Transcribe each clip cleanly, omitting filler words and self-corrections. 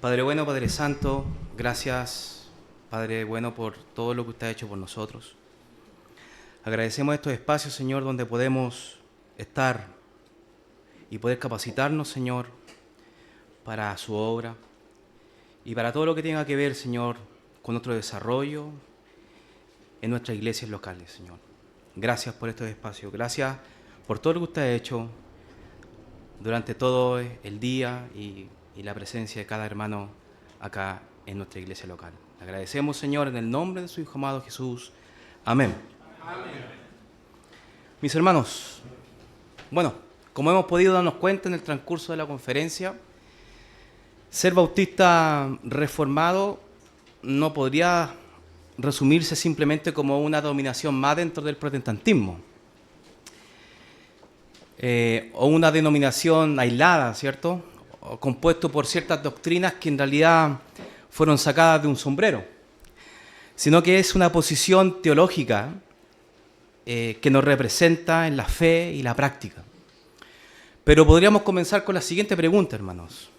Padre bueno, Padre santo, gracias, Padre bueno, por todo lo que usted ha hecho por nosotros. Agradecemos estos espacios, Señor, donde podemos estar y poder capacitarnos, Señor, para su obra y para todo lo que tenga que ver, Señor, con nuestro desarrollo en nuestras iglesias locales, Señor. Gracias por estos espacios, gracias por todo lo que usted ha hecho durante todo el día y la presencia de cada hermano acá en nuestra iglesia local. Agradecemos, Señor, en el nombre de su Hijo amado Jesús. Amén. Amén. Mis hermanos, bueno, como hemos podido darnos cuenta en el transcurso de la conferencia, ser bautista reformado no podría resumirse simplemente como una denominación más dentro del protestantismo. O una denominación aislada, ¿cierto? O compuesto por ciertas doctrinas que en realidad fueron sacadas de un sombrero, sino que es una posición teológica que nos representa en la fe y la práctica. Pero podríamos comenzar con la siguiente pregunta, hermanos.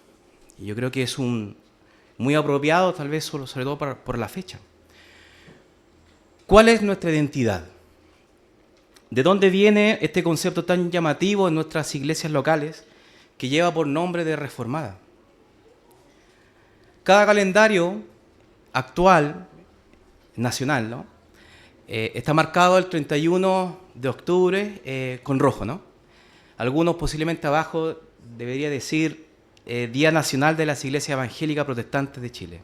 Y yo creo que es muy apropiado, tal vez sobre todo por la fecha. ¿Cuál es nuestra identidad? ¿De dónde viene este concepto tan llamativo en nuestras iglesias locales que lleva por nombre de reformada? Cada calendario actual, nacional, ¿no? Está marcado el 31 de octubre con rojo, ¿no? Algunos posiblemente abajo debería decir Día Nacional de las Iglesias Evangélicas Protestantes de Chile.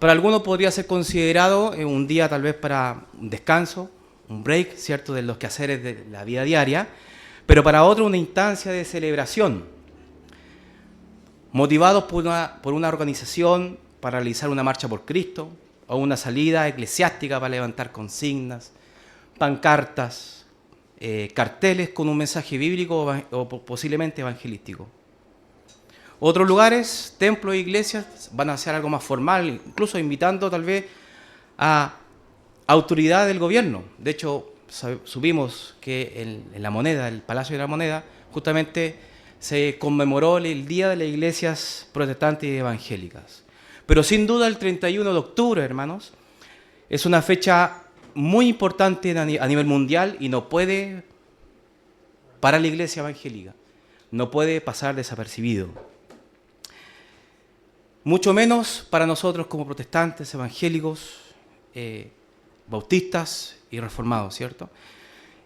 Para algunos podría ser considerado un día tal vez para un descanso, un break, ¿cierto?, de los quehaceres de la vida diaria, pero para otros una instancia de celebración, motivados por una organización para realizar una marcha por Cristo, o una salida eclesiástica para levantar consignas, pancartas, carteles con un mensaje bíblico o posiblemente evangelístico. Otros lugares, templos e iglesias, van a hacer algo más formal, incluso invitando tal vez a autoridad del gobierno. De hecho, supimos que en la Moneda, el Palacio de la Moneda, justamente se conmemoró el Día de las Iglesias Protestantes y Evangélicas. Pero sin duda el 31 de octubre, hermanos, es una fecha muy importante a nivel mundial y no puede, para la Iglesia Evangélica, no puede pasar desapercibido. Mucho menos para nosotros como protestantes, evangélicos, bautistas y reformados, ¿cierto?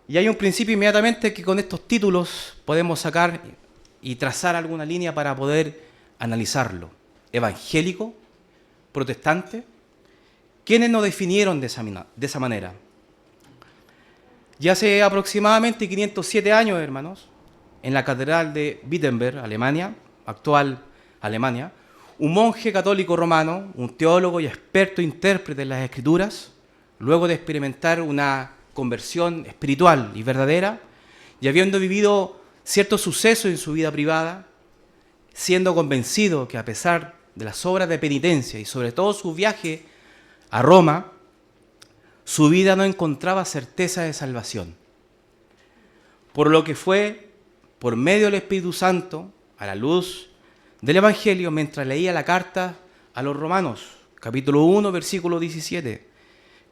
Y hay un principio inmediatamente que con estos títulos podemos sacar y trazar alguna línea para poder analizarlo. Evangélico, protestante, ¿quiénes nos definieron de esa manera? Ya hace aproximadamente 507 años, hermanos, en la catedral de Wittenberg, Alemania, actual Alemania, un monje católico romano, un teólogo y experto intérprete de las Escrituras, luego de experimentar una conversión espiritual y verdadera, y habiendo vivido ciertos sucesos en su vida privada, siendo convencido que a pesar de las obras de penitencia y sobre todo su viaje a Roma, su vida no encontraba certeza de salvación. Por lo que fue, por medio del Espíritu Santo, a la luz del Evangelio, mientras leía la carta a los Romanos, capítulo 1, versículo 17,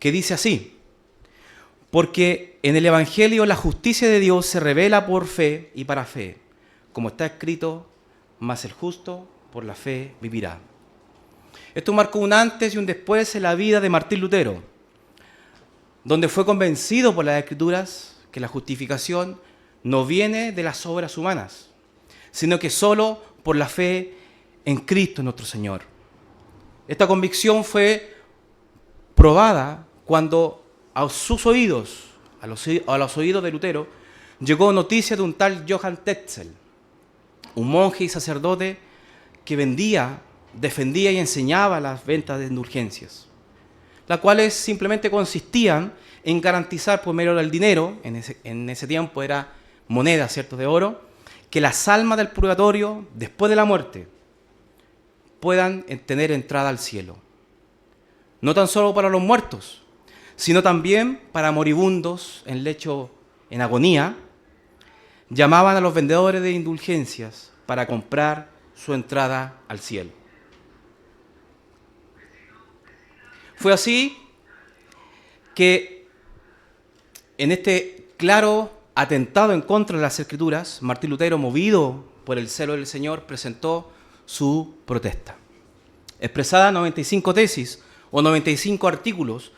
que dice así: porque en el Evangelio la justicia de Dios se revela por fe y para fe, como está escrito, mas el justo por la fe vivirá. Esto marcó un antes y un después en la vida de Martín Lutero, donde fue convencido por las Escrituras que la justificación no viene de las obras humanas, sino que solo por la fe en Cristo nuestro Señor. Esta convicción fue probada cuando a sus oídos, a los oídos de Lutero, llegó noticia de un tal Johann Tetzel, un monje y sacerdote que vendía, defendía y enseñaba las ventas de indulgencias, las cuales simplemente consistían en garantizar por medio del dinero, en ese tiempo era moneda, ¿cierto?, de oro, que las almas del purgatorio, después de la muerte, puedan tener entrada al cielo. No tan solo para los muertos, sino también para moribundos en lecho, en agonía. Llamaban a los vendedores de indulgencias para comprar su entrada al cielo. Fue así que en este claro atentado en contra de las Escrituras, Martín Lutero, movido por el celo del Señor, presentó su protesta, expresada en 95 tesis o 95 artículos,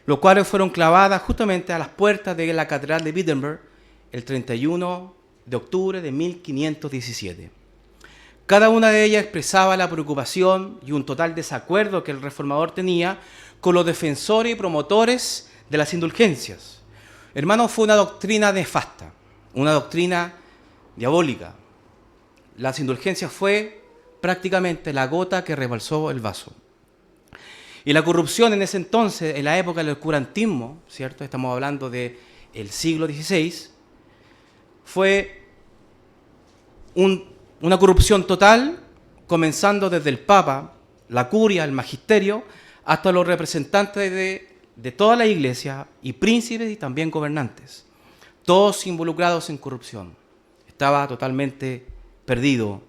los cuales fueron clavadas justamente a las puertas de la Catedral de Wittenberg el 31 de octubre de 1517. Cada una de ellas expresaba la preocupación y un total desacuerdo que el reformador tenía con los defensores y promotores de las indulgencias. Hermanos, fue una doctrina nefasta, una doctrina diabólica. Las indulgencias fue prácticamente la gota que rebalsó el vaso. Y la corrupción en ese entonces, en la época del oscurantismo, ¿cierto? Estamos hablando del siglo XVI, fue una corrupción total, comenzando desde el Papa, la curia, el magisterio, hasta los representantes de toda la iglesia y príncipes y también gobernantes, todos involucrados en corrupción. Estaba totalmente perdido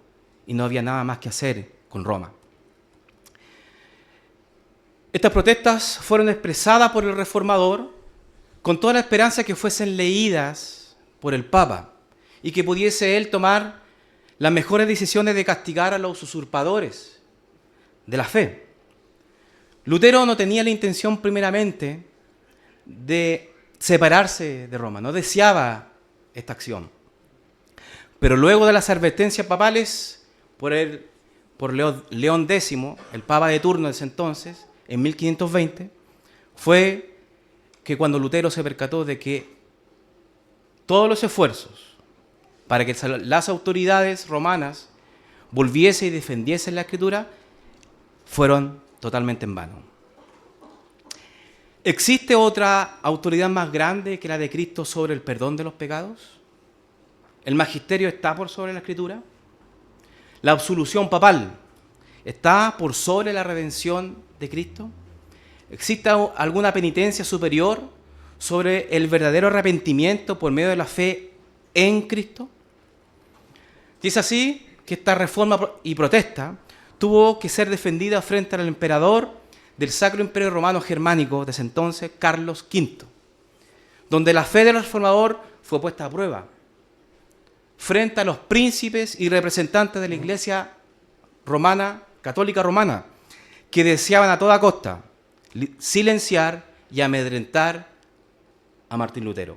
y no había nada más que hacer con Roma. Estas protestas fueron expresadas por el reformador con toda la esperanza que fuesen leídas por el Papa y que pudiese él tomar las mejores decisiones de castigar a los usurpadores de la fe. Lutero no tenía la intención primeramente de separarse de Roma, no deseaba esta acción. Pero luego de las advertencias papales por León X, el papa de turno de ese entonces, en 1520, fue que cuando Lutero se percató de que todos los esfuerzos para que las autoridades romanas volviesen y defendiesen la Escritura fueron totalmente en vano. ¿Existe otra autoridad más grande que la de Cristo sobre el perdón de los pecados? ¿El magisterio está por sobre la Escritura? ¿La absolución papal está por sobre la redención de Cristo? ¿Existe alguna penitencia superior sobre el verdadero arrepentimiento por medio de la fe en Cristo? Y es así que esta reforma y protesta tuvo que ser defendida frente al emperador del Sacro Imperio Romano Germánico de ese entonces, Carlos V, donde la fe del reformador fue puesta a prueba frente a los príncipes y representantes de la Iglesia romana, católica romana, que deseaban a toda costa silenciar y amedrentar a Martín Lutero.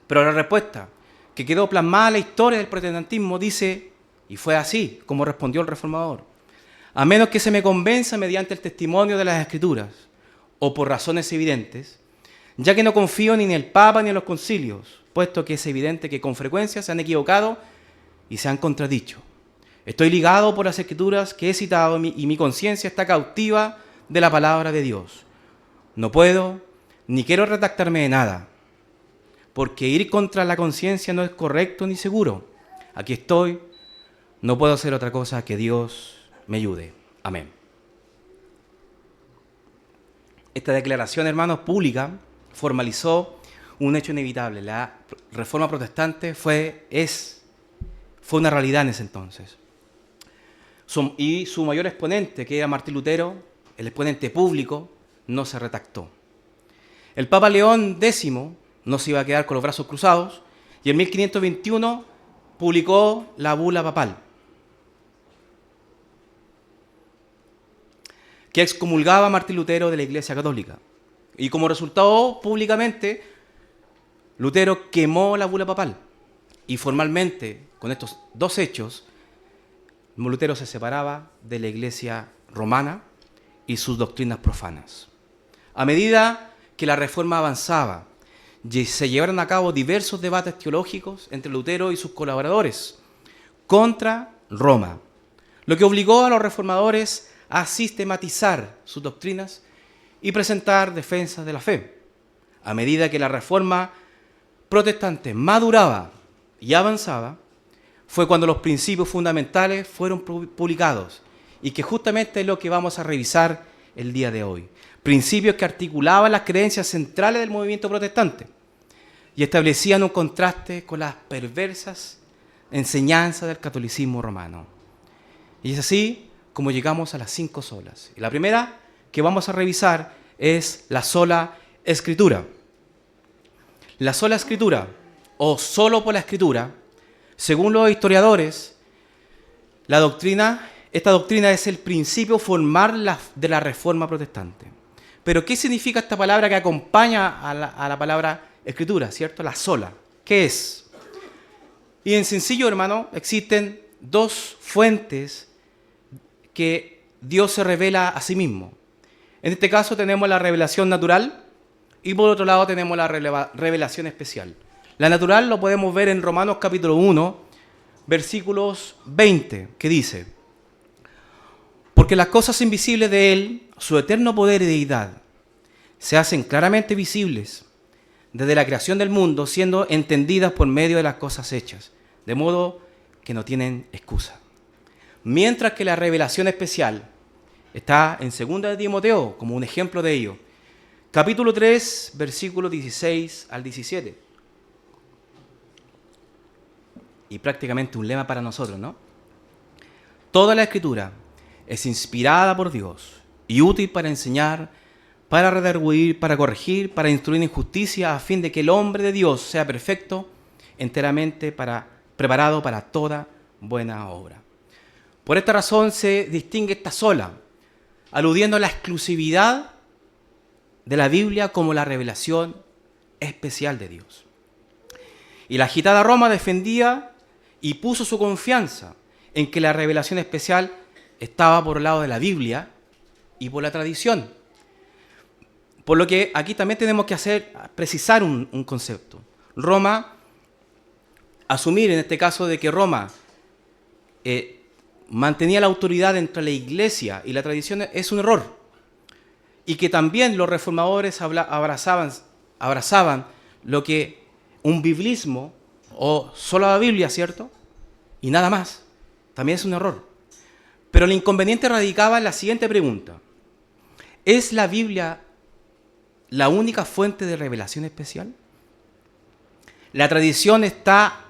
Pero la respuesta que quedó plasmada en la historia del protestantismo dice, y fue así como respondió el reformador: a menos que se me convenza mediante el testimonio de las Escrituras o por razones evidentes, ya que no confío ni en el Papa ni en los concilios, puesto que es evidente que con frecuencia se han equivocado y se han contradicho. Estoy ligado por las Escrituras que he citado y mi conciencia está cautiva de la palabra de Dios. No puedo ni quiero retractarme de nada, porque ir contra la conciencia no es correcto ni seguro. Aquí estoy, no puedo hacer otra cosa que Dios me ayude. Amén. Esta declaración, hermanos, pública, formalizó un hecho inevitable. La reforma protestante fue una realidad en ese entonces. Y su mayor exponente, que era Martín Lutero, el exponente público, no se retractó. El Papa León X no se iba a quedar con los brazos cruzados y en 1521 publicó la bula papal, que excomulgaba a Martín Lutero de la Iglesia Católica. Y como resultado, públicamente, Lutero quemó la bula papal. Y formalmente, con estos dos hechos, Lutero se separaba de la Iglesia romana y sus doctrinas profanas. A medida que la reforma avanzaba, se llevaron a cabo diversos debates teológicos entre Lutero y sus colaboradores contra Roma, lo que obligó a los reformadores a sistematizar sus doctrinas y presentar defensas de la fe. A medida que la reforma protestante maduraba y avanzaba, fue cuando los principios fundamentales fueron publicados, y que justamente es lo que vamos a revisar el día de hoy. Principios que articulaban las creencias centrales del movimiento protestante y establecían un contraste con las perversas enseñanzas del catolicismo romano. Y es así como llegamos a las 5 solas. Y la primera que vamos a revisar es la sola Escritura. La sola Escritura, o solo por la Escritura, según los historiadores, esta doctrina es el principio formal de la Reforma Protestante. Pero ¿qué significa esta palabra que acompaña a la palabra Escritura, cierto? La sola. ¿Qué es? Y en sencillo, hermano, existen dos fuentes que Dios se revela a sí mismo. En este caso tenemos la revelación natural y por otro lado tenemos la revelación especial. La natural lo podemos ver en Romanos capítulo 1, versículos 20, que dice: porque las cosas invisibles de Él, su eterno poder y deidad, se hacen claramente visibles desde la creación del mundo, siendo entendidas por medio de las cosas hechas, de modo que no tienen excusa. Mientras que la revelación especial está en 2 de Timoteo, como un ejemplo de ello. Capítulo 3, versículos 16 al 17. Y prácticamente un lema para nosotros, ¿no? Toda la Escritura es inspirada por Dios y útil para enseñar, para redarguir, para corregir, para instruir en justicia, a fin de que el hombre de Dios sea perfecto, enteramente preparado para toda buena obra. Por esta razón se distingue esta sola, aludiendo a la exclusividad de la Biblia como la revelación especial de Dios. Y la agitada Roma defendía y puso su confianza en que la revelación especial estaba por el lado de la Biblia y por la tradición. Por lo que aquí también tenemos que precisar un concepto. Asumir en este caso de que Roma mantenía la autoridad entre la Iglesia y la tradición es un error. Y que también los reformadores abrazaban lo que un biblismo o solo la Biblia, ¿cierto? Y nada más. También es un error. Pero el inconveniente radicaba en la siguiente pregunta: ¿es la Biblia la única fuente de revelación especial? ¿La tradición está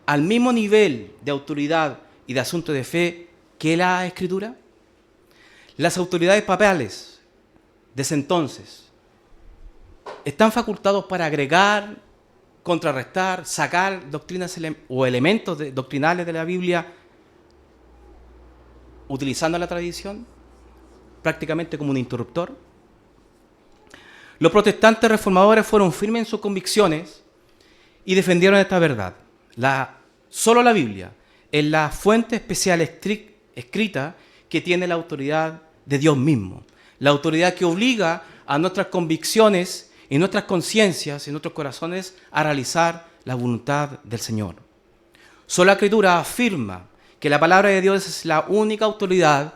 al mismo nivel de autoridad y de asunto de fe que la Escritura? Las autoridades papales de ese entonces están facultados para agregar, contrarrestar, sacar doctrinas o elementos doctrinales de la Biblia utilizando la tradición, prácticamente como un interruptor. Los protestantes reformadores fueron firmes en sus convicciones y defendieron esta verdad. Solo la Biblia es la fuente especial escrita que tiene la autoridad de Dios mismo, la autoridad que obliga a nuestras convicciones y nuestras conciencias y nuestros corazones a realizar la voluntad del Señor. Solo la Escritura afirma que la palabra de Dios es la única autoridad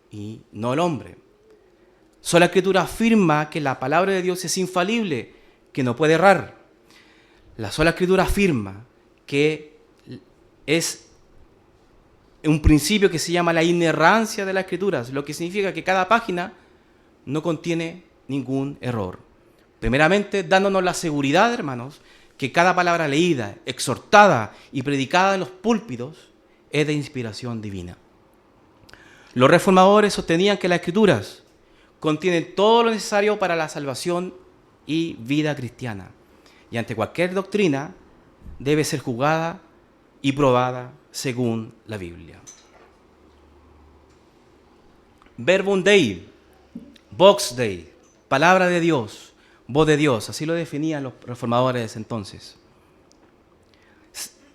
y no el hombre. Solo la Escritura afirma que la palabra de Dios es infalible, que no puede errar. La sola Escritura afirma que es un principio que se llama la inerrancia de las Escrituras, lo que significa que cada página no contiene ningún error. Primeramente, dándonos la seguridad, hermanos, que cada palabra leída, exhortada y predicada en los púlpitos es de inspiración divina. Los reformadores sostenían que las Escrituras contienen todo lo necesario para la salvación y vida cristiana. Y ante cualquier doctrina debe ser juzgada y probada según la Biblia. Verbum Dei, Vox Dei, palabra de Dios, voz de Dios, así lo definían los reformadores de ese entonces.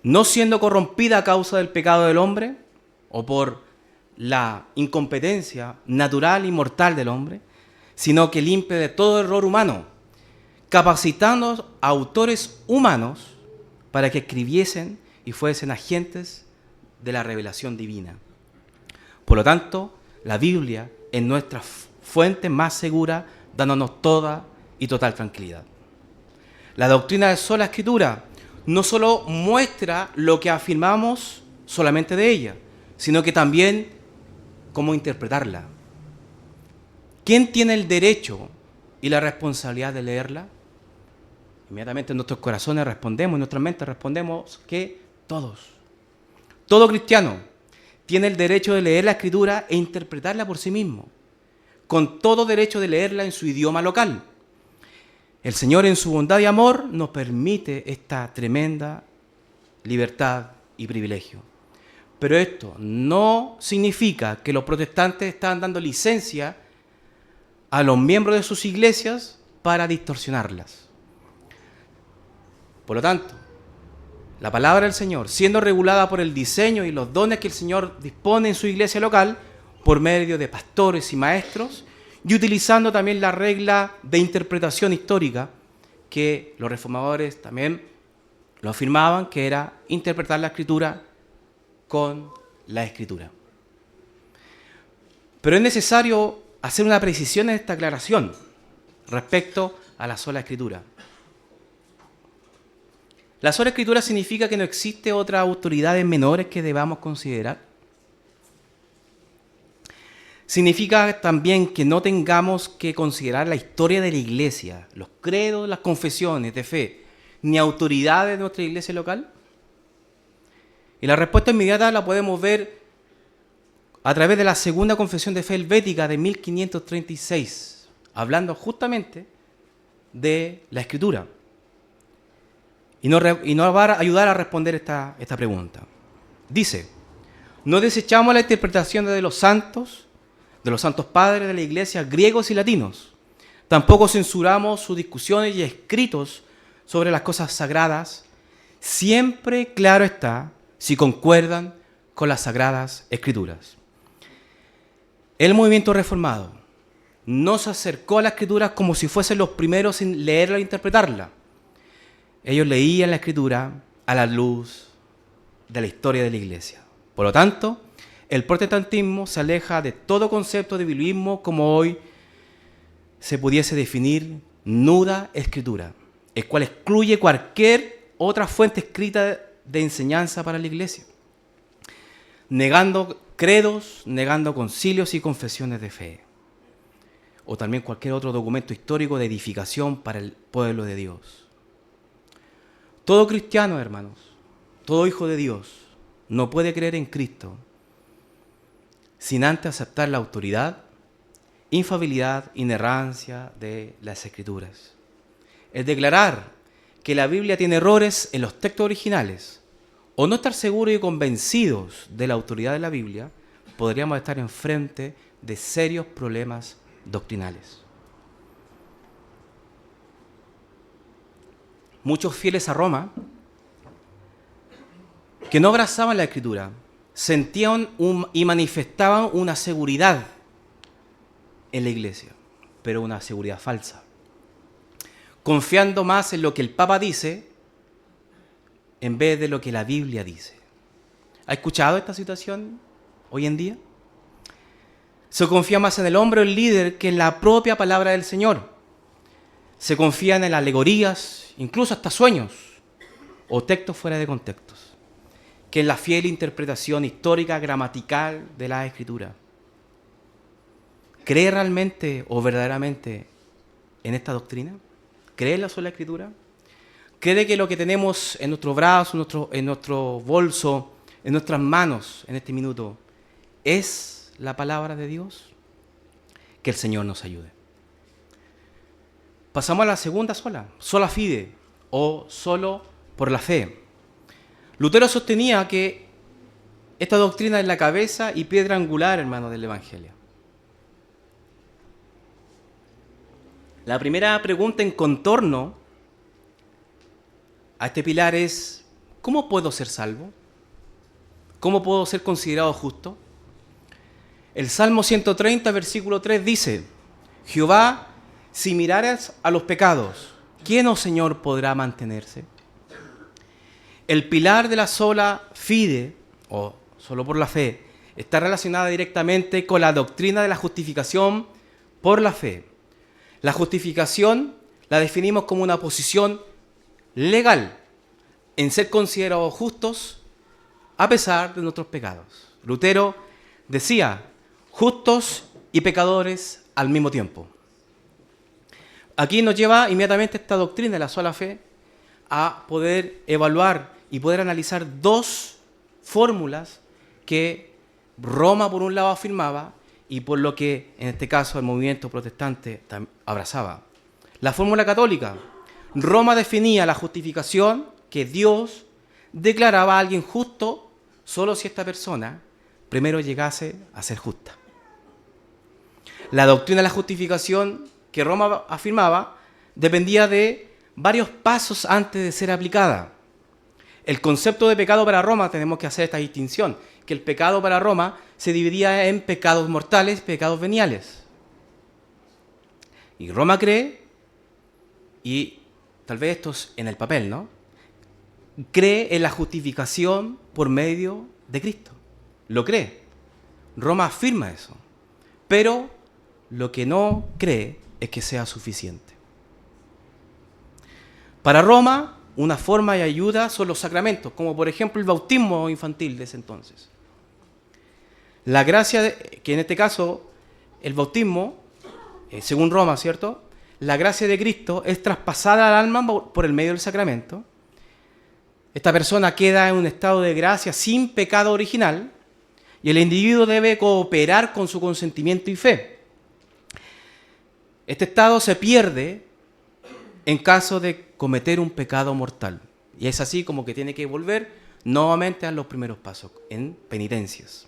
No siendo corrompida a causa del pecado del hombre o por la incompetencia natural y mortal del hombre, sino que limpia de todo error humano, capacitando a autores humanos para que escribiesen y fuesen agentes de la revelación divina. Por lo tanto, la Biblia es nuestra fuente más segura, dándonos toda y total tranquilidad. La doctrina de sola Escritura no solo muestra lo que afirmamos solamente de ella, sino que también cómo interpretarla. ¿Quién tiene el derecho y la responsabilidad de leerla? Inmediatamente en nuestros corazones respondemos, en nuestra mente respondemos que todos. Todo cristiano tiene el derecho de leer la Escritura e interpretarla por sí mismo, con todo derecho de leerla en su idioma local. El Señor, en su bondad y amor, nos permite esta tremenda libertad y privilegio. Pero esto no significa que los protestantes están dando licencia a los miembros de sus iglesias para distorsionarlas. Por lo tanto, la palabra del Señor, siendo regulada por el diseño y los dones que el Señor dispone en su iglesia local, por medio de pastores y maestros, y utilizando también la regla de interpretación histórica, que los reformadores también lo afirmaban, que era interpretar la Escritura con la Escritura. Pero es necesario hacer una precisión en esta aclaración respecto a la sola Escritura. La sola Escritura significa que no existe otras autoridades menores que debamos considerar. Significa también que no tengamos que considerar la historia de la iglesia, los credos, las confesiones de fe, ni autoridades de nuestra iglesia local. Y la respuesta inmediata la podemos ver a través de la segunda confesión de fe helvética de 1536, hablando justamente de la Escritura. Y nos va a ayudar a responder esta pregunta. Dice: no desechamos la interpretación de los santos padres de la iglesia griegos y latinos. Tampoco censuramos sus discusiones y escritos sobre las cosas sagradas, siempre, claro está, si concuerdan con las sagradas escrituras. El movimiento reformado no se acercó a las escrituras como si fuesen los primeros en leerla e interpretarla. Ellos leían la Escritura a la luz de la historia de la Iglesia. Por lo tanto, el protestantismo se aleja de todo concepto de biblismo como hoy se pudiese definir nuda Escritura, el cual excluye cualquier otra fuente escrita de enseñanza para la Iglesia, negando credos, negando concilios y confesiones de fe, o también cualquier otro documento histórico de edificación para el pueblo de Dios. Todo cristiano, hermanos, todo hijo de Dios, no puede creer en Cristo sin antes aceptar la autoridad, infalibilidad, inerrancia de las Escrituras. Es declarar que la Biblia tiene errores en los textos originales, o no estar seguros y convencidos de la autoridad de la Biblia, podríamos estar enfrente de serios problemas doctrinales. Muchos fieles a Roma, que no abrazaban la Escritura, sentían y manifestaban una seguridad en la iglesia, pero una seguridad falsa, confiando más en lo que el Papa dice en vez de lo que la Biblia dice. ¿Ha escuchado esta situación hoy en día? Se confía más en el hombre o el líder que en la propia palabra del Señor. Se confían en alegorías, incluso hasta sueños, o textos fuera de contextos, que en la fiel interpretación histórica, gramatical de la Escritura. ¿Cree realmente o verdaderamente en esta doctrina? ¿Cree en la sola Escritura? ¿Cree que lo que tenemos en nuestro brazo, en nuestro bolso, en nuestras manos en este minuto es la palabra de Dios? Que el Señor nos ayude. Pasamos a la segunda sola fide, o solo por la fe. Lutero sostenía que esta doctrina es la cabeza y piedra angular, hermano, del Evangelio. La primera pregunta en contorno a este pilar es: ¿cómo puedo ser salvo? ¿Cómo puedo ser considerado justo? El Salmo 130, versículo 3 dice: Jehová, si mirares a los pecados, ¿quién, oh Señor, podrá mantenerse? El pilar de la sola fide, o solo por la fe, está relacionada directamente con la doctrina de la justificación por la fe. La justificación la definimos como una posición legal en ser considerados justos a pesar de nuestros pecados. Lutero decía: justos y pecadores al mismo tiempo. Aquí nos lleva inmediatamente esta doctrina de la sola fe a poder evaluar y poder analizar dos fórmulas que Roma por un lado afirmaba y por lo que en este caso el movimiento protestante abrazaba. La fórmula católica. Roma definía la justificación que Dios declaraba a alguien justo solo si esta persona primero llegase a ser justa. La doctrina de la justificación que Roma afirmaba dependía de varios pasos antes de ser aplicada. El concepto de pecado para Roma, tenemos que hacer esta distinción, que el pecado para Roma se dividía en pecados mortales, pecados veniales. Y Roma cree, y tal vez esto es en el papel, ¿no? Cree en la justificación por medio de Cristo. Lo cree. Roma afirma eso. Pero lo que no cree es que sea suficiente. Para Roma, una forma de ayuda son los sacramentos, como por ejemplo el bautismo infantil de ese entonces. La gracia, que en este caso, el bautismo, según Roma, ¿cierto? La gracia de Cristo es traspasada al alma por el medio del sacramento. Esta persona queda en un estado de gracia sin pecado original y el individuo debe cooperar con su consentimiento y fe. Este estado se pierde en caso de cometer un pecado mortal. Y es así como que tiene que volver nuevamente a los primeros pasos, en penitencias.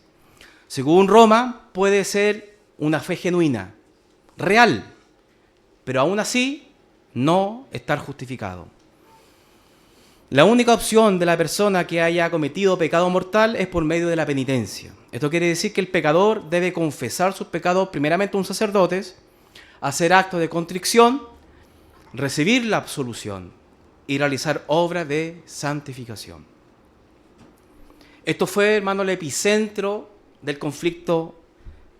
Según Roma, puede ser una fe genuina, real, pero aún así no estar justificado. La única opción de la persona que haya cometido pecado mortal es por medio de la penitencia. Esto quiere decir que el pecador debe confesar sus pecados primeramente a un sacerdote, hacer actos de contrición, recibir la absolución y realizar obras de santificación. Esto fue, hermano, el epicentro del conflicto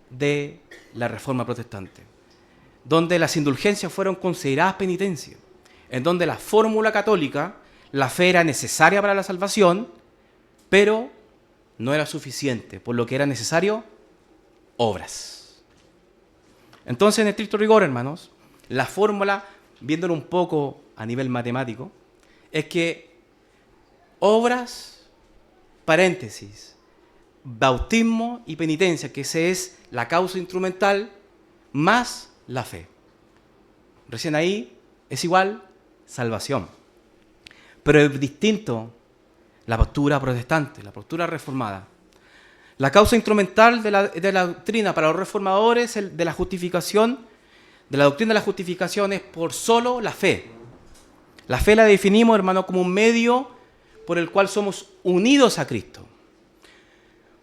de la Reforma Protestante, donde las indulgencias fueron consideradas penitencia, en donde la fórmula católica, la fe era necesaria para la salvación, pero no era suficiente, por lo que era necesario obras. Entonces, en estricto rigor, hermanos, la fórmula, viéndolo un poco a nivel matemático, es que obras, paréntesis, bautismo y penitencia, que esa es la causa instrumental, más la fe. Recién ahí es igual salvación. Pero es distinto la postura protestante, la postura reformada. La causa instrumental de la doctrina para los reformadores de la justificación, de la doctrina de la justificación, es por solo la fe. La fe la definimos, hermano, como un medio por el cual somos unidos a Cristo.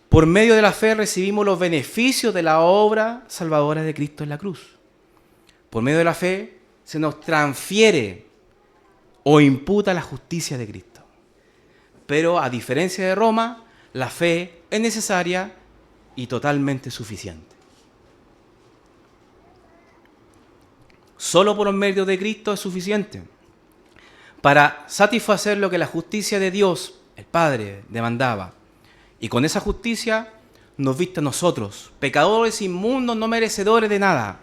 Por medio de la fe recibimos los beneficios de la obra salvadora de Cristo en la cruz. Por medio de la fe se nos transfiere o imputa la justicia de Cristo. Pero a diferencia de Roma, la fe es necesaria y totalmente suficiente. Solo por medio de Cristo es suficiente para satisfacer lo que la justicia de Dios, el Padre, demandaba. Y con esa justicia nos viste a nosotros, pecadores inmundos, no merecedores de nada,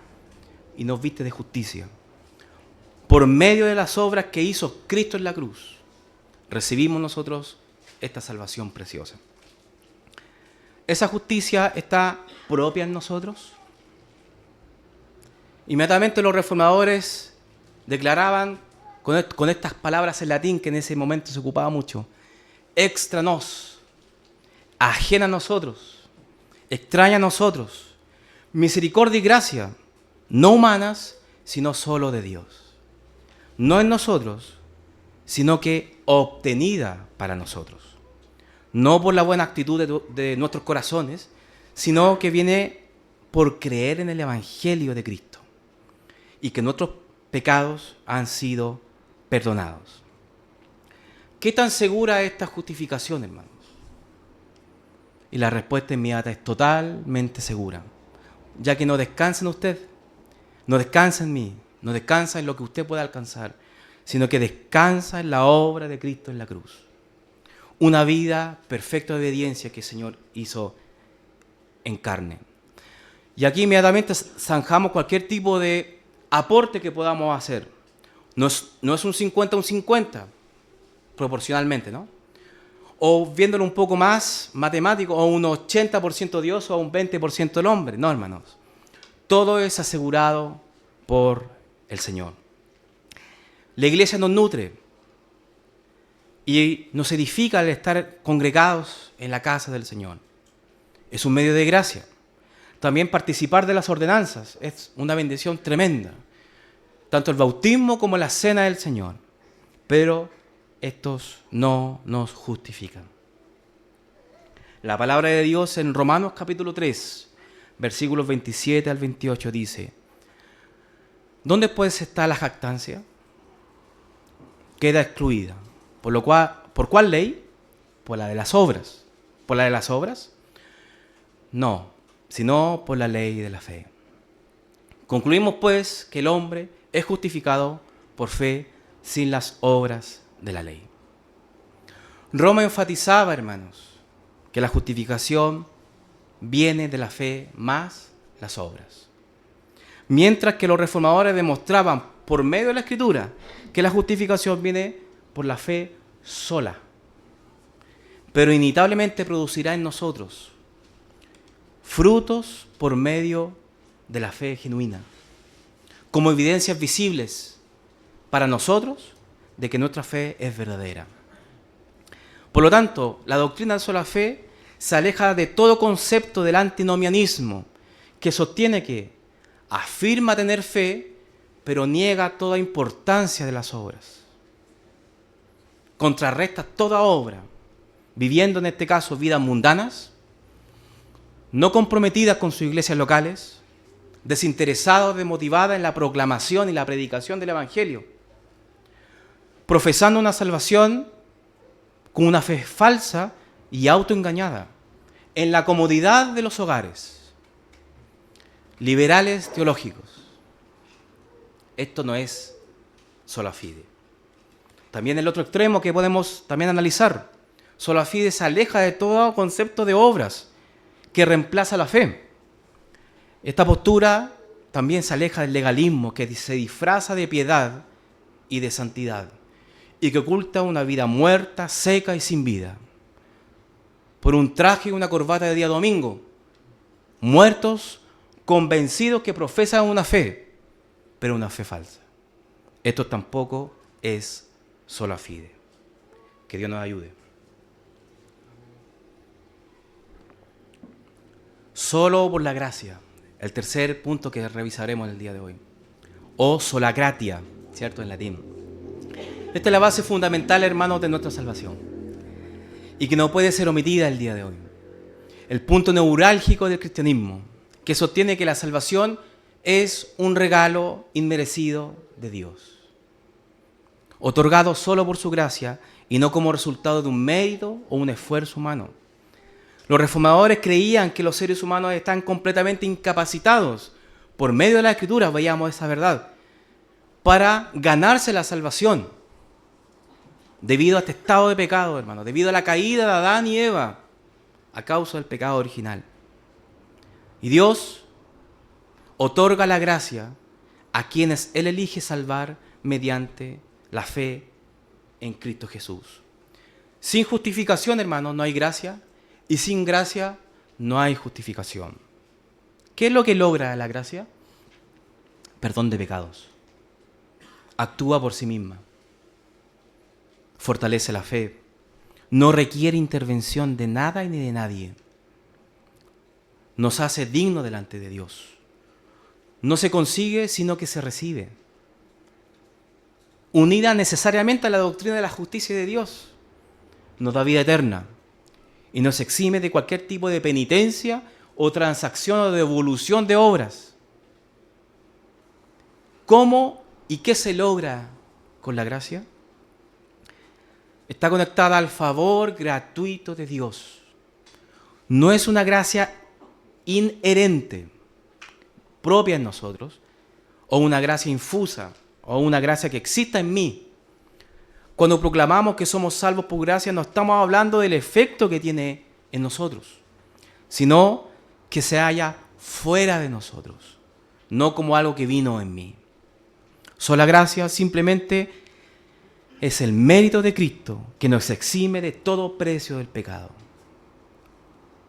y nos viste de justicia. Por medio de las obras que hizo Cristo en la cruz, recibimos nosotros esta salvación preciosa. ¿Esa justicia está propia en nosotros? Inmediatamente los reformadores declaraban con estas palabras en latín que en ese momento se ocupaba mucho: extra nos, ajena a nosotros, extraña a nosotros, misericordia y gracia, no humanas, sino solo de Dios. No en nosotros, sino que obtenida para nosotros. No por la buena actitud de nuestros corazones, sino que viene por creer en el Evangelio de Cristo y que nuestros pecados han sido perdonados. ¿Qué tan segura es esta justificación, hermanos? Y la respuesta inmediata es totalmente segura, ya que no descansa en usted, no descansa en mí, no descansa en lo que usted pueda alcanzar, sino que descansa en la obra de Cristo en la cruz. Una vida perfecta de obediencia que el Señor hizo en carne. Y aquí inmediatamente zanjamos cualquier tipo de aporte que podamos hacer. No es un 50 a un 50, proporcionalmente, ¿no? O viéndolo un poco más matemático, o un 80% Dios o un 20% el hombre. No, hermanos. Todo es asegurado por el Señor. La iglesia nos nutre y nos edifica al estar congregados en la casa del Señor. Es un medio de gracia. También participar de las ordenanzas es una bendición tremenda. Tanto el bautismo como la cena del Señor. Pero estos no nos justifican. La palabra de Dios en Romanos capítulo 3, versículos 27 al 28 dice: ¿dónde pues está la jactancia? Queda excluida. ¿Por cuál ley? Por la de las obras. ¿Por la de las obras? No, sino por la ley de la fe. Concluimos pues que el hombre es justificado por fe sin las obras de la ley. Roma enfatizaba, hermanos, que la justificación viene de la fe más las obras. Mientras que los reformadores demostraban por medio de la Escritura que la justificación viene por la fe sola. Pero inevitablemente producirá en nosotros frutos por medio de la fe genuina, como evidencias visibles para nosotros de que nuestra fe es verdadera. Por lo tanto, la doctrina de sola fe se aleja de todo concepto del antinomianismo, que sostiene que afirma tener fe, pero niega toda importancia de las obras. Contrarresta toda obra, viviendo en este caso vidas mundanas, no comprometidas con sus iglesias locales, desinteresados, desmotivadas en la proclamación y la predicación del Evangelio, profesando una salvación con una fe falsa y autoengañada, en la comodidad de los hogares, liberales teológicos. Esto no es sola fide. También el otro extremo que podemos también analizar, sola fide se aleja de todo concepto de obras que reemplaza la fe. Esta postura también se aleja del legalismo que se disfraza de piedad y de santidad y que oculta una vida muerta, seca y sin vida por un traje y una corbata de día domingo. Muertos, convencidos que profesan una fe, pero una fe falsa. Esto tampoco es sola fide. Que Dios nos ayude. Solo por la gracia. El tercer punto que revisaremos en el día de hoy. O sola gratia, ¿cierto? En latín. Esta es la base fundamental, hermanos, de nuestra salvación. Y que no puede ser omitida el día de hoy. El punto neurálgico del cristianismo, que sostiene que la salvación es un regalo inmerecido de Dios, otorgado solo por su gracia y no como resultado de un mérito o un esfuerzo humano. Los reformadores creían que los seres humanos están completamente incapacitados, por medio de la Escritura veíamos esa verdad, para ganarse la salvación, debido a este estado de pecado, hermano, debido a la caída de Adán y Eva, a causa del pecado original. Y Dios otorga la gracia a quienes Él elige salvar mediante la fe en Cristo Jesús. Sin justificación, hermano, no hay gracia, y sin gracia no hay justificación. ¿Qué es lo que logra la gracia? Perdón de pecados. Actúa por sí misma. Fortalece la fe. No requiere intervención de nada ni de nadie. Nos hace dignos delante de Dios. No se consigue, sino que se recibe. Unida necesariamente a la doctrina de la justicia de Dios, nos da vida eterna y nos exime de cualquier tipo de penitencia o transacción o devolución de obras. ¿Cómo y qué se logra con la gracia? Está conectada al favor gratuito de Dios. No es una gracia inherente, propia en nosotros, o una gracia infusa, o una gracia que exista en mí. Cuando proclamamos que somos salvos por gracia, no estamos hablando del efecto que tiene en nosotros, sino que se halla fuera de nosotros, no como algo que vino en mí. Sola gracia simplemente Es el mérito de Cristo que nos exime de todo precio del pecado.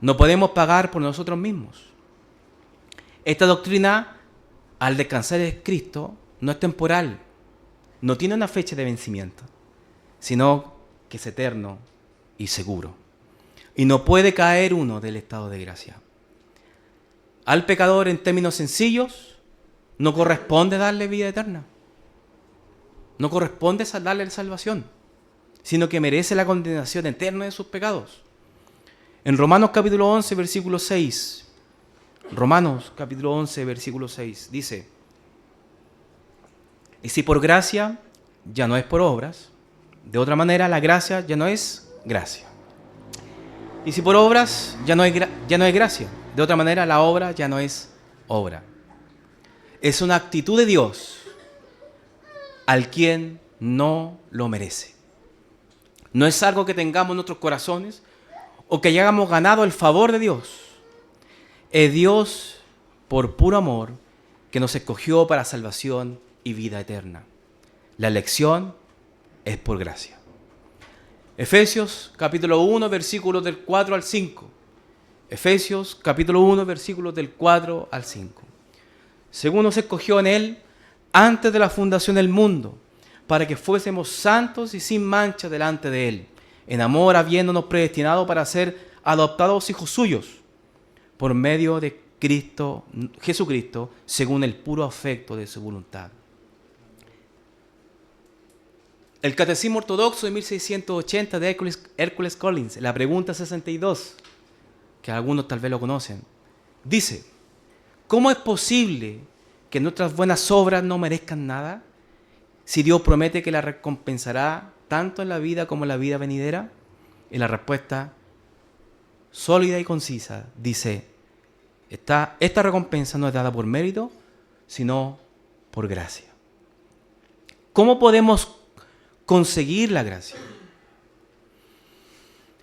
No podemos pagar por nosotros mismos. Esta doctrina, al descansar en Cristo, no es temporal, no tiene una fecha de vencimiento, sino que es eterno y seguro. Y no puede caer uno del estado de gracia. Al pecador, en términos sencillos, no corresponde darle vida eterna. No corresponde darle salvación, sino que merece la condenación eterna de sus pecados. En Romanos capítulo 11, versículo 6, Romanos capítulo 11, versículo 6, dice: y si por gracia, ya no es por obras. De otra manera, la gracia ya no es gracia. Y si por obras, ya no es gracia. De otra manera, la obra ya no es obra. Es una actitud de Dios al quien no lo merece. No es algo que tengamos en nuestros corazones o que hayamos ganado el favor de Dios. Es Dios, por puro amor, que nos escogió para salvación y vida eterna. La elección es por gracia. Efesios capítulo 1, versículos del 4 al 5. Efesios capítulo 1, versículos del 4 al 5. Según nos escogió en Él antes de la fundación del mundo, para que fuésemos santos y sin mancha delante de Él, en amor habiéndonos predestinado para ser adoptados hijos suyos, por medio de Cristo, Jesucristo, según el puro afecto de su voluntad. El Catecismo Ortodoxo de 1680 de Hércules Collins, la pregunta 62, que algunos tal vez lo conocen, dice: ¿cómo es posible que nuestras buenas obras no merezcan nada, si Dios promete que la recompensará tanto en la vida como en la vida venidera? Y la respuesta, sólida y concisa, dice: esta recompensa no es dada por mérito, sino por gracia. ¿Cómo podemos conseguir la gracia?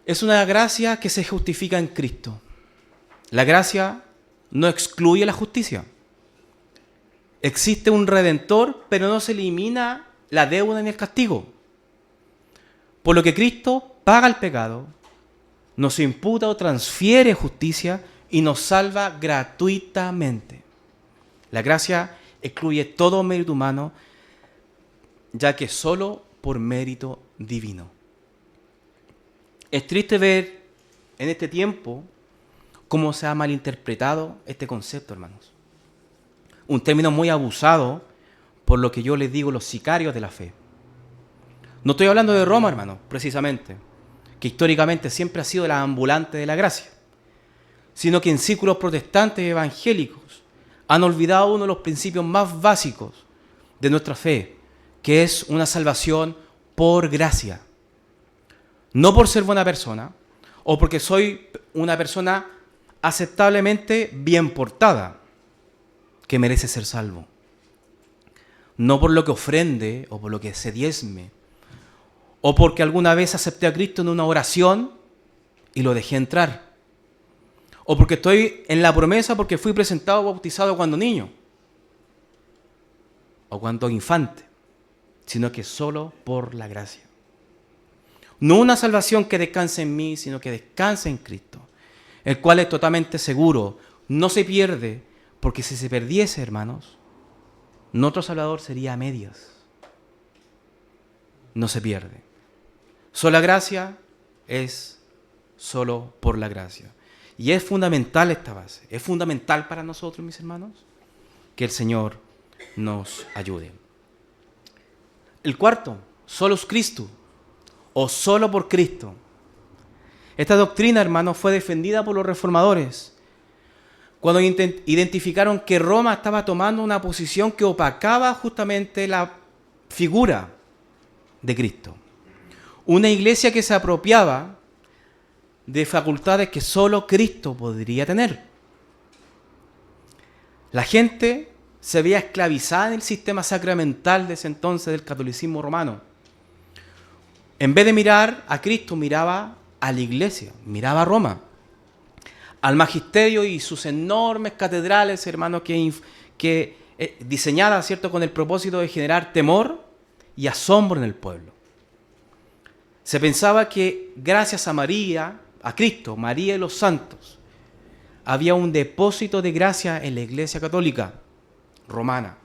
Es una gracia que se justifica en Cristo. La gracia no excluye la justicia. Existe un redentor, pero no se elimina la deuda ni el castigo. Por lo que Cristo paga el pecado, nos imputa o transfiere justicia y nos salva gratuitamente. La gracia excluye todo mérito humano, ya que solo por mérito divino. Es triste ver en este tiempo cómo se ha malinterpretado este concepto, hermanos. Un término muy abusado por lo que yo les digo los sicarios de la fe. No estoy hablando de Roma, hermanos, precisamente, que históricamente siempre ha sido la ambulante de la gracia, sino que en círculos protestantes y evangélicos han olvidado uno de los principios más básicos de nuestra fe, que es una salvación por gracia. No por ser buena persona o porque soy una persona aceptablemente bien portada, que merece ser salvo. No por lo que ofrende o por lo que se diezme, o porque alguna vez acepté a Cristo en una oración y lo dejé entrar, o porque estoy en la promesa porque fui presentado o bautizado cuando niño o cuando infante, sino que solo por la gracia. No una salvación que descanse en mí, sino que descanse en Cristo, el cual es totalmente seguro, no se pierde, porque si se perdiese, hermanos, nuestro Salvador sería a medias. No se pierde. Sola gracia es solo por la gracia. Y es fundamental esta base, es fundamental para nosotros, mis hermanos, que el Señor nos ayude. El cuarto, solus Christus, o solo por Cristo. Esta doctrina, hermanos, fue defendida por los reformadores cuando identificaron que Roma estaba tomando una posición que opacaba justamente la figura de Cristo. Una iglesia que se apropiaba de facultades que solo Cristo podría tener. La gente se veía esclavizada en el sistema sacramental de ese entonces del catolicismo romano. En vez de mirar a Cristo, miraba a la iglesia, miraba a Roma, al magisterio y sus enormes catedrales, hermanos, diseñadas, ¿cierto?, con el propósito de generar temor y asombro en el pueblo. Se pensaba que gracias a María, a Cristo, María y los santos, había un depósito de gracia en la Iglesia Católica Romana.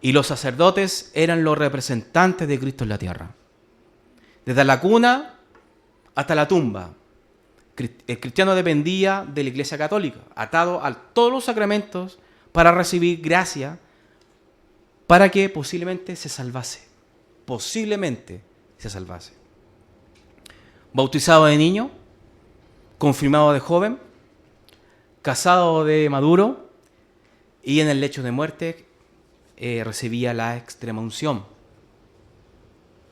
Y los sacerdotes eran los representantes de Cristo en la tierra. Desde la cuna hasta la tumba, el cristiano dependía de la Iglesia Católica, atado a todos los sacramentos para recibir gracia, para que posiblemente se salvase. Posiblemente se salvase. Bautizado de niño, confirmado de joven, casado de maduro y en el lecho de muerte recibía la extrema unción.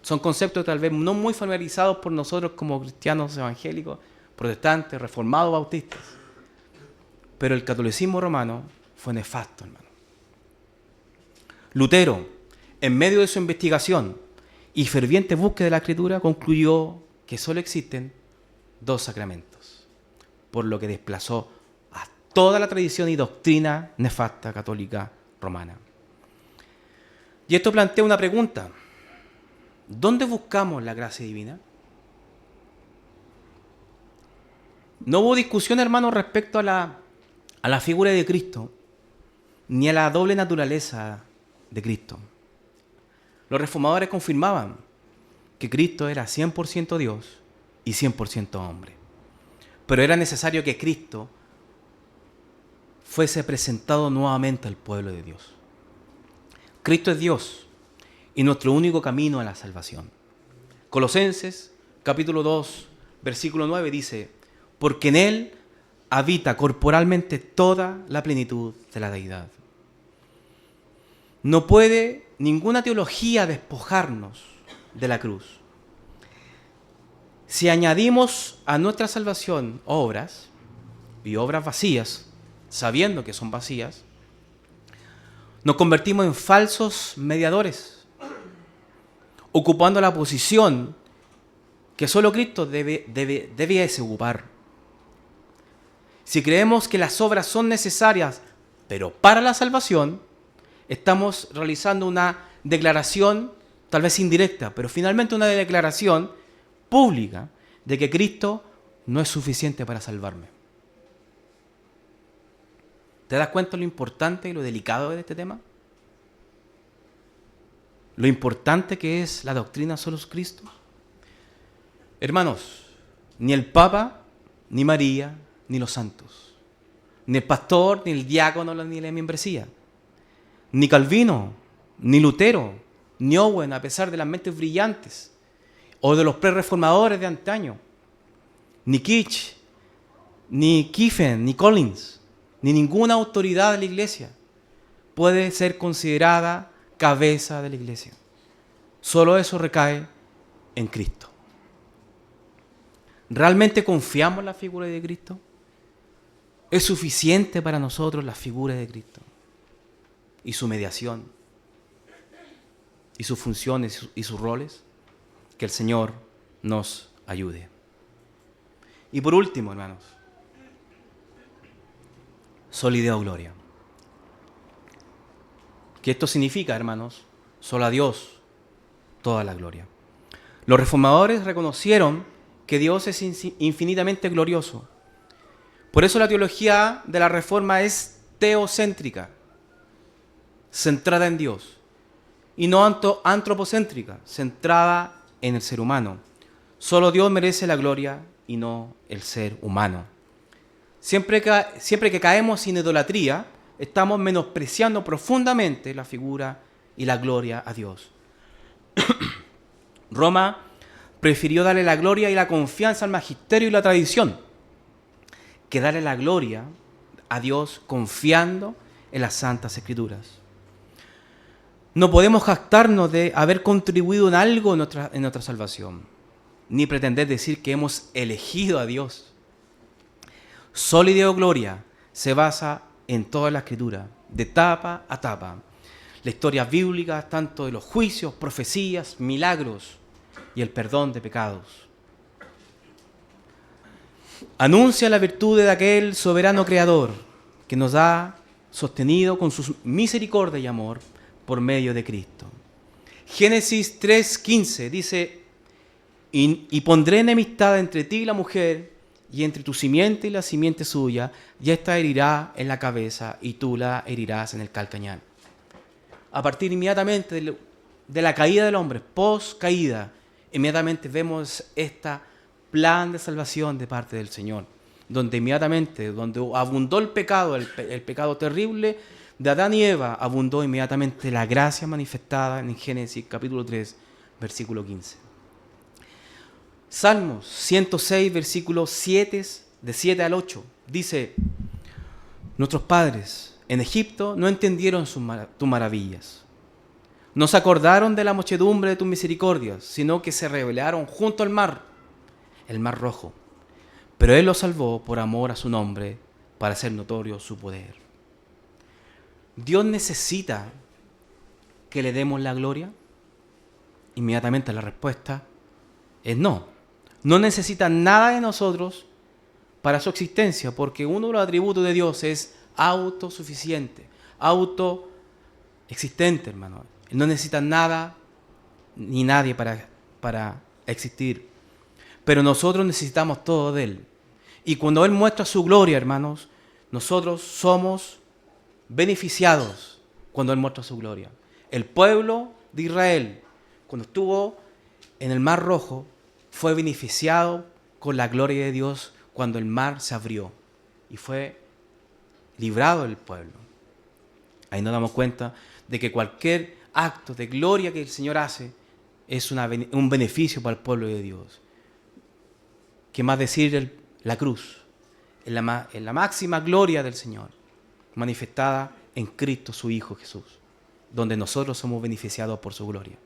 Son conceptos tal vez no muy familiarizados por nosotros como cristianos evangélicos, protestantes, reformados, bautistas. Pero el catolicismo romano fue nefasto, hermano. Lutero, en medio de su investigación y ferviente búsqueda de la Escritura, concluyó que solo existen 2 sacramentos, por lo que desplazó a toda la tradición y doctrina nefasta católica romana. Y esto plantea una pregunta: ¿dónde buscamos la gracia divina? No hubo discusión, hermano, respecto a la figura de Cristo, ni a la doble naturaleza de Cristo. Los reformadores confirmaban que Cristo era 100% Dios y 100% hombre. Pero era necesario que Cristo fuese presentado nuevamente al pueblo de Dios. Cristo es Dios y nuestro único camino a la salvación. Colosenses, capítulo 2, versículo 9 dice: porque en Él habita corporalmente toda la plenitud de la deidad. No puede ninguna teología despojarnos de la cruz. Si añadimos a nuestra salvación obras, y obras vacías, sabiendo que son vacías, nos convertimos en falsos mediadores, ocupando la posición que solo Cristo debiese ocupar. Si creemos que las obras son necesarias, pero para la salvación, estamos realizando una declaración, tal vez indirecta, pero finalmente una declaración pública de que Cristo no es suficiente para salvarme. ¿Te das cuenta de lo importante y lo delicado de este tema? Lo importante que es la doctrina solo es Cristo. Hermanos, ni el Papa, ni María, ni los santos, ni el pastor, ni el diácono, ni la membresía, ni Calvino, ni Lutero, ni Owen, a pesar de las mentes brillantes, o de los pre-reformadores de antaño, ni Kitsch, ni Kiffen, ni Collins, ni ninguna autoridad de la iglesia puede ser considerada cabeza de la iglesia. Solo eso recae en Cristo. ¿Realmente confiamos en la figura de Cristo? ¿Es suficiente para nosotros la figura de Cristo y su mediación y sus funciones y sus roles? Que el Señor nos ayude. Y por último, hermanos, soli Deo gloria. ¿Qué esto significa, hermanos? Solo a Dios toda la gloria. Los reformadores reconocieron que Dios es infinitamente glorioso. Por eso la teología de la Reforma es teocéntrica, centrada en Dios, y no antropocéntrica, centrada en el ser humano. Solo Dios merece la gloria y no el ser humano. Siempre que caemos en idolatría, estamos menospreciando profundamente la figura y la gloria a Dios. Roma prefirió darle la gloria y la confianza al magisterio y la tradición que darle la gloria a Dios confiando en las Santas Escrituras. No podemos jactarnos de haber contribuido en algo en nuestra salvación, ni pretender decir que hemos elegido a Dios. Soli Deo gloria se basa en toda la Escritura, de tapa a tapa. La historia bíblica, tanto de los juicios, profecías, milagros y el perdón de pecados. Anuncia la virtud de aquel soberano creador que nos ha sostenido con su misericordia y amor por medio de Cristo. Génesis 3:15 dice: y pondré enemistad entre ti y la mujer, y entre tu simiente y la simiente suya, y ésta herirá en la cabeza, y tú la herirás en el calcañar. A partir inmediatamente de la caída del hombre, post caída, inmediatamente vemos este plan de salvación de parte del Señor, donde inmediatamente, donde abundó el pecado, el pecado terrible de Adán y Eva, abundó inmediatamente la gracia manifestada en Génesis capítulo 3, versículo 15. Salmos 106, versículos 7, de 7 al 8, dice: nuestros padres en Egipto no entendieron tus maravillas, no se acordaron de la muchedumbre de tus misericordias, sino que se rebelaron junto al mar, el mar rojo. Pero Él los salvó por amor a su nombre, para hacer notorio su poder. ¿Dios necesita que le demos la gloria? Inmediatamente la respuesta es no. No necesita nada de nosotros para su existencia, porque uno de los atributos de Dios es autosuficiente, autoexistente, hermano. Él no necesita nada ni nadie para existir. Pero nosotros necesitamos todo de Él. Y cuando Él muestra su gloria, hermanos, nosotros somos beneficiados cuando Él muestra su gloria. El pueblo de Israel, cuando estuvo en el Mar Rojo, fue beneficiado con la gloria de Dios cuando el mar se abrió y fue librado el pueblo. Ahí nos damos cuenta de que cualquier acto de gloria que el Señor hace es un beneficio para el pueblo de Dios. ¿Qué más decir? La cruz, en la máxima gloria del Señor, manifestada en Cristo su Hijo Jesús, donde nosotros somos beneficiados por su gloria.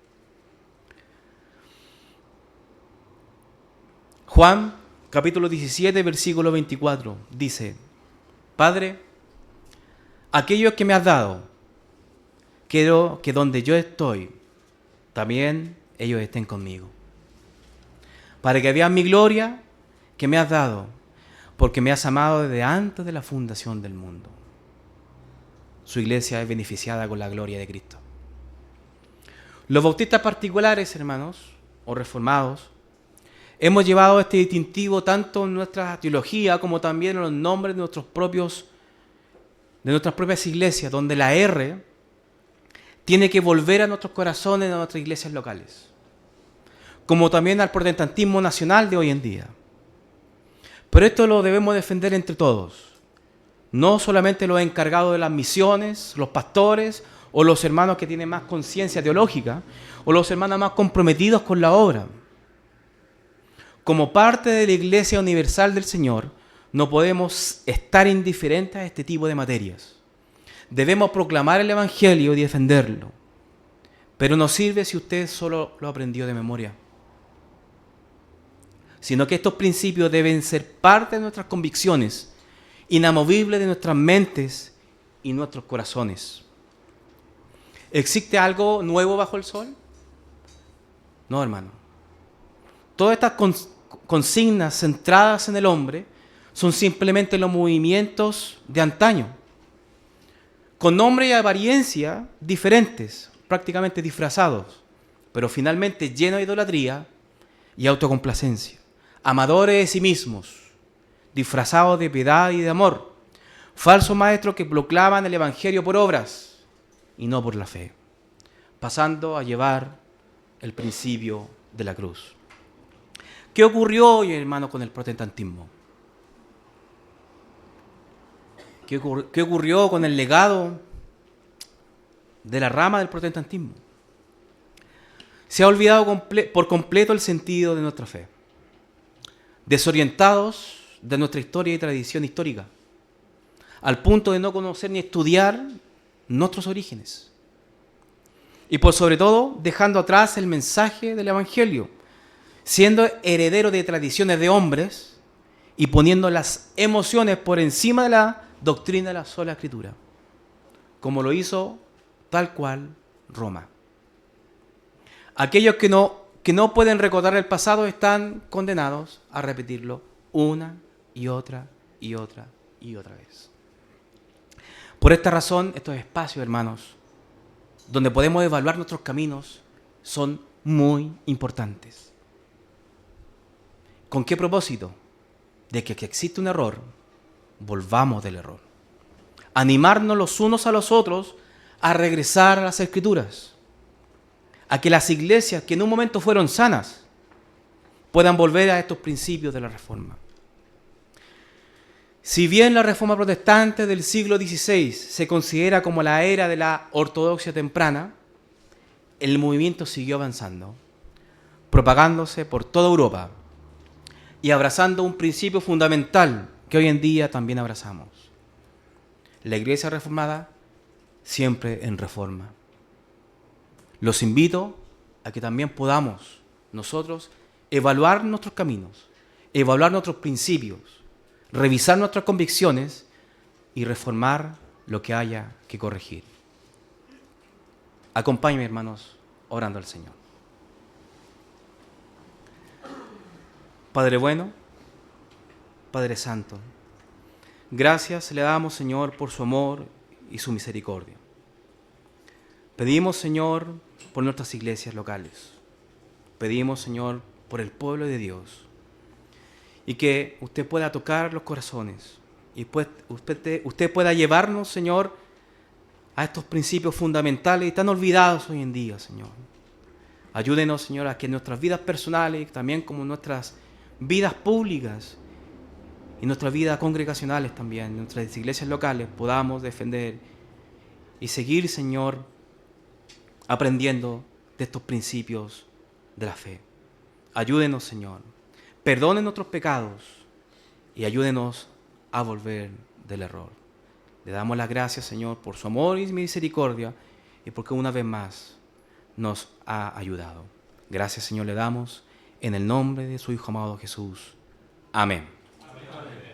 Juan, capítulo 17, versículo 24, dice: Padre, aquellos que me has dado, quiero que donde yo estoy, también ellos estén conmigo, para que vean mi gloria que me has dado, porque me has amado desde antes de la fundación del mundo. Su iglesia es beneficiada con la gloria de Cristo. Los bautistas particulares, hermanos, o reformados, hemos llevado este distintivo tanto en nuestra teología como también en los nombres de nuestras propias iglesias, donde la R tiene que volver a nuestros corazones, a nuestras iglesias locales, como también al protestantismo nacional de hoy en día. Pero esto lo debemos defender entre todos, no solamente los encargados de las misiones, los pastores o los hermanos que tienen más conciencia teológica o los hermanos más comprometidos con la obra. Como parte de la Iglesia Universal del Señor, no podemos estar indiferentes a este tipo de materias. Debemos proclamar el Evangelio y defenderlo. Pero no sirve si usted solo lo aprendió de memoria, sino que estos principios deben ser parte de nuestras convicciones, inamovibles de nuestras mentes y nuestros corazones. ¿Existe algo nuevo bajo el sol? No, hermano. Todas estas consignas centradas en el hombre son simplemente los movimientos de antaño, con nombre y apariencia diferentes, prácticamente disfrazados, pero finalmente llenos de idolatría y autocomplacencia, amadores de sí mismos, disfrazados de piedad y de amor, falsos maestros que proclaman el Evangelio por obras y no por la fe, pasando a llevar el principio de la cruz. ¿Qué ocurrió hoy, hermano, con el protestantismo? ¿Qué ocurrió con el legado de la rama del protestantismo? Se ha olvidado por completo el sentido de nuestra fe, desorientados de nuestra historia y tradición histórica, al punto de no conocer ni estudiar nuestros orígenes. Y por sobre todo, dejando atrás el mensaje del Evangelio, siendo heredero de tradiciones de hombres y poniendo las emociones por encima de la doctrina de la sola Escritura, como lo hizo tal cual Roma. Aquellos que no pueden recordar el pasado están condenados a repetirlo una y otra y otra y otra vez. Por esta razón, estos espacios, hermanos, donde podemos evaluar nuestros caminos, son muy importantes. ¿Con qué propósito? De que existe un error, volvamos del error. Animarnos los unos a los otros a regresar a las Escrituras. A que las iglesias que en un momento fueron sanas puedan volver a estos principios de la Reforma. Si bien la Reforma protestante del siglo XVI se considera como la era de la ortodoxia temprana, el movimiento siguió avanzando, propagándose por toda Europa y abrazando un principio fundamental que hoy en día también abrazamos. La Iglesia reformada siempre en reforma. Los invito a que también podamos nosotros evaluar nuestros caminos, evaluar nuestros principios, revisar nuestras convicciones y reformar lo que haya que corregir. Acompáñenme, hermanos, orando al Señor. Padre bueno, Padre santo, gracias le damos, Señor, por su amor y su misericordia. Pedimos, Señor, por nuestras iglesias locales. Pedimos, Señor, por el pueblo de Dios. Y que usted pueda tocar los corazones. Y usted pueda llevarnos, Señor, a estos principios fundamentales y tan olvidados hoy en día, Señor. Ayúdenos, Señor, a que en nuestras vidas personales, también como en nuestras vidas públicas y nuestras vidas congregacionales también, en nuestras iglesias locales, podamos defender y seguir, Señor, aprendiendo de estos principios de la fe. Ayúdenos, Señor. Perdone nuestros pecados y ayúdenos a volver del error. Le damos las gracias, Señor, por su amor y misericordia y porque una vez más nos ha ayudado. Gracias, Señor, le damos en el nombre de su Hijo amado Jesús. Amén. Amén.